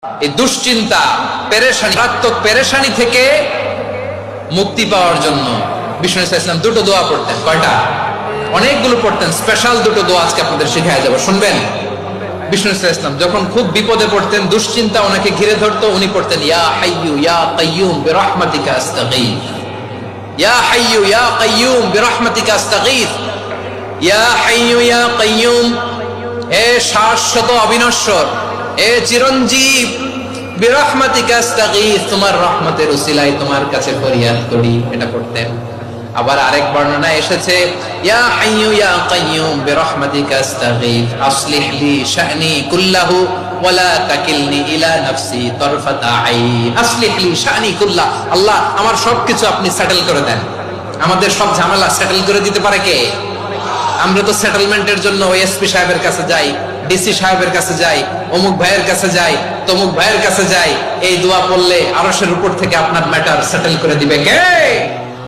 এই দুশ্চিন্তা পেরেশানি মারাত্মক পেরেশানি থেকে মুক্তি পাওয়ার জন্য বিষ্ণু ইসলাম দুটো দোয়া পড়তেন। কয়টা? অনেকগুলো পড়তেন। স্পেশাল দুটো দোয়া আজকে আপনাদের শিখায় যাব, শুনবেন। বিষ্ণু ইসলাম যখন খুব বিপদে পড়তেন, দুশ্চিন্তা ওনাকে ঘিরে ধরতো, উনি পড়তেন ইয়া হাইয়ু ইয়া কাইয়ুম বিরহমাতিকা আস্তাগীথ, ইয়া হাইয়ু ইয়া কাইয়ুম বিরহমাতিকা আস্তাগীথ, ইয়া হাইয়ু ইয়া কাইয়ুম, হে শাশ্বত অবিনশ্বর, হে চিরঞ্জীব, বিরহমাতিকা আস্তাগীথ, তোমার রহমতের উসিলায় তোমার কাছে ফরিয়াদ করি। এটা করতেন। আবার আরেক বর্ণনা এসেছে ইয়া হাইয়ু ইয়া কাইয়ুম বিরহমাতিকা আস্তাগীথ আসলিহ লি শা'নি কুল্লাহু ওয়া লা তাকিলনি ইলা নাফসি তারফাতা আইন। আসলিহ লি শা'নি কুল্লাহ, আল্লাহ আমার সবকিছু আপনি সেটেল করে দেন। আমাদের সব ঝামেলা সেটেল করে দিতে পারে কে? আমরা তো সেটেলমেন্টের জন্য ওএসপি সাহেবের কাছে যাই, ডিসি সাহেবের কাছে যাই, অমুক ভাইয়ের কাছে যাই, তমুক ভাইয়ের কাছে যাই। এই দোয়া পড়লে আরশের উপর থেকে আপনার ম্যাটার সেটেল করে দিবে কে?